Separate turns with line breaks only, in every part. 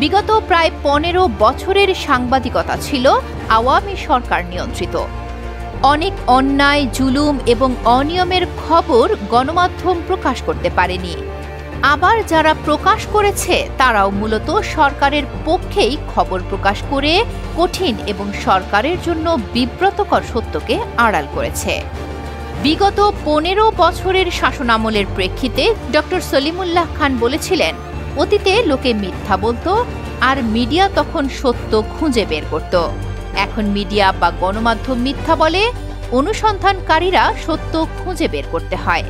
বিগত প্রায় ১৫ বছরের সাংবাদিকতা ছিল আওয়ামী সরকার নিয়ন্ত্রিত। অনেক অন্যায়, জুলুম এবং অনিয়মের খবর গণমাধ্যম প্রকাশ করতে পারেনি। আবার যারা প্রকাশ করেছে তারাও মূলত সরকারের পক্ষেই খবর প্রকাশ করে কঠিন এবং সরকারের জন্য বিব্রতকর সত্যকে আড়াল করেছে। বিগত ১৫ বছরের শাসনামলের প্রেক্ষিতে ডক্টর সলিমুল্লাহ খান বলেছিলেন, অতীতে লোকে মিথ্যা বলতো আর মিডিয়া তখন সত্য খুঁজে বের করত। এখন মিডিয়া বা গণমাধ্যম মিথ্যা বলে, অনুসন্ধানকারীরা সত্য খুঁজে বের করতে হয়।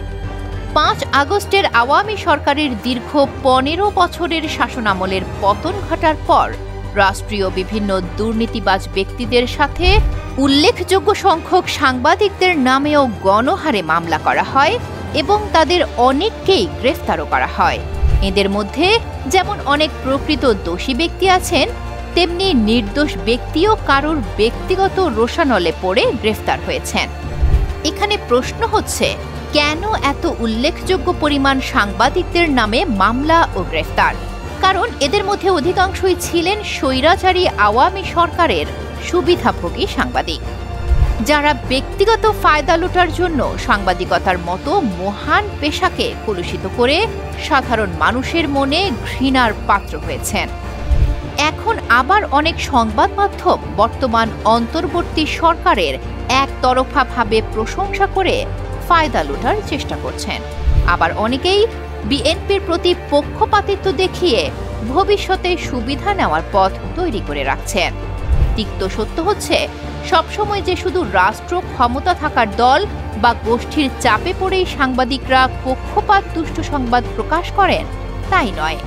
৫ আগস্টের আওয়ামী সরকারের দীর্ঘ ১৫ বছরের শাসনামলের পতন ঘটার পর রাষ্ট্রীয় বিভিন্ন দুর্নীতিবাজ ব্যক্তিদের সাথে উল্লেখযোগ্য সংখ্যক সাংবাদিকদের নামেও গণহারে মামলা করা হয় এবং তাদের অনেককেই গ্রেফতারও করা হয়। এদের মধ্যে যেমন অনেক প্রকৃত দোষী ব্যক্তি আছেন, তেমনি নির্দোষ ব্যক্তিও কারোর ব্যক্তিগত রোষানলে পড়ে গ্রেফতার হয়েছেন। এখানে প্রশ্ন হচ্ছে, কেন এত উল্লেখযোগ্য পরিমাণ সাংবাদিকদের নামে মামলা ও গ্রেফতার? কারণ এদের মধ্যে অধিকাংশই ছিলেন স্বৈরাচারী আওয়ামী সরকারের সুবিধাভোগী সাংবাদিক, যারা ব্যক্তিগত ফায়দা লুটার জন্য সাংবাদিকতার মতো মহান পেশাকে কলুষিত করে সাধারণ মানুষের মনে ঘৃণার পাত্র হয়েছেন। এখন আবার অনেক সংবাদ মাধ্যম বর্তমান অন্তর্বর্তী সরকারের একতরফাভাবে প্রশংসা করে ফায়দা লুটার চেষ্টা করছেন। আবার অনেকেই বিএনপির প্রতি পক্ষপাতিত্ব দেখিয়ে ভবিষ্যতে সুবিধা নেওয়ার পথ তৈরি করে রাখছেন। তিক্ত সত্য হচ্ছে, সবসময় যে শুধু রাষ্ট্র ক্ষমতা থাকার দল বা গোষ্ঠীর চাপে পড়েই সাংবাদিকরা পক্ষপাত দুষ্ট সংবাদ প্রকাশ করেন তাই নয়,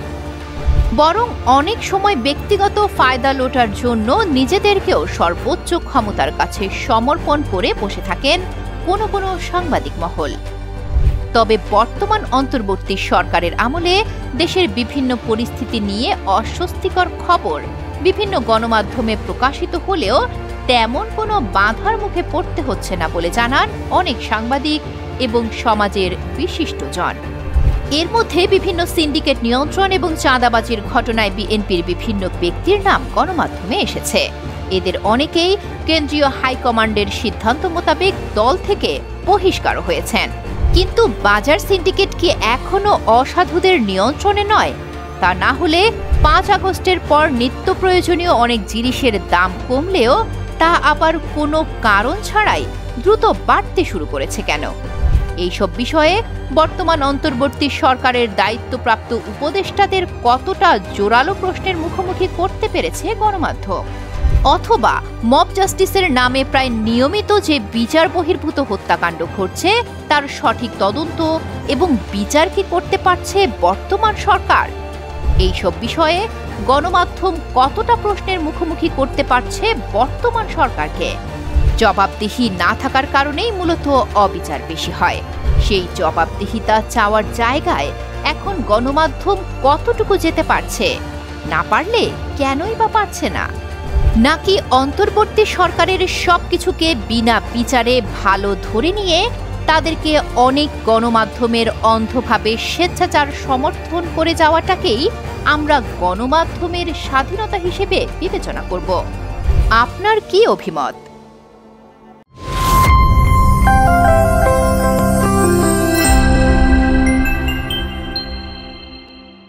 বরং অনেক সময় ব্যক্তিগত ফায়দা লোটার জন্য নিজেদেরকেও সর্বোচ্চ ক্ষমতার কাছে সমর্পণ করে বসে থাকেন কোনো কোনো সাংবাদিক মহল। তবে বর্তমান অন্তর্বর্তী সরকারের আমলে দেশের বিভিন্ন পরিস্থিতি নিয়ে অস্বস্তিকর খবর বিভিন্ন গণমাধ্যমে প্রকাশিত হলেও তেমন কোনো বাধার মুখে পড়তে হচ্ছে না বলে জানান অনেক সাংবাদিক এবং সমাজের বিশিষ্টজন। এর মধ্যে বিভিন্ন সিন্ডিকেট নিয়ন্ত্রণ এবং চাঁদাবাজির ঘটনায় বিএনপির বিভিন্ন ব্যক্তির নাম গণমাধ্যমে এসেছে। এদের অনেকেই কেন্দ্রীয় হাইকমান্ডের সিদ্ধান্ত মোতাবেক দল থেকে বহিষ্কার হয়েছেন। কিন্তু বাজার সিন্ডিকেট কি এখনো অসাধুদের নিয়ন্ত্রণে নয়? তা না হলে ৫ আগস্টের পর নিত্য প্রয়োজনীয় অনেক জিনিসের দাম কমলেও তা আবার কোনো কারণ ছাড়াই দ্রুত বাড়তে শুরু করেছে কেন? এইসব বিষয়ে বর্তমান অন্তর্বর্তী সরকারের দায়িত্বপ্রাপ্ত উপদেষ্টাদের কতটা জোরালো প্রশ্নের মুখোমুখি করতে পেরেছে গণমাধ্যম? অথবা মব জাস্টিসের নামে প্রায় নিয়মিত যে বিচার বহির্ভূত হত্যাকাণ্ড ঘটছে তার সঠিক তদন্ত এবং বিচার কি করতে পারছে বর্তমান সরকার? এইসব বিষয়ে গণমাধ্যম কতটা প্রশ্নের মুখোমুখি করতে পারছে বর্তমান সরকারকে? জবাবদিহি না থাকার কারণেই মূলত অবিচার বেশি হয়। সেই জবাবদিহিতা চাওয়ার জায়গায় এখন গণমাধ্যম কতটুকু যেতে পারছে? না পারলে কেনই বা পারছে না? নাকি অন্তর্বর্তী সরকারের সবকিছুকে বিনা বিচারে ভালো ধরে নিয়ে তাদেরকে অনেক গণমাধ্যমের অন্ধভাবে স্বেচ্ছাচার সমর্থন করে যাওয়াটাকেই আমরা গণমাধ্যমের স্বাধীনতা হিসেবে বিবেচনা করব? আপনার কি অভিমত?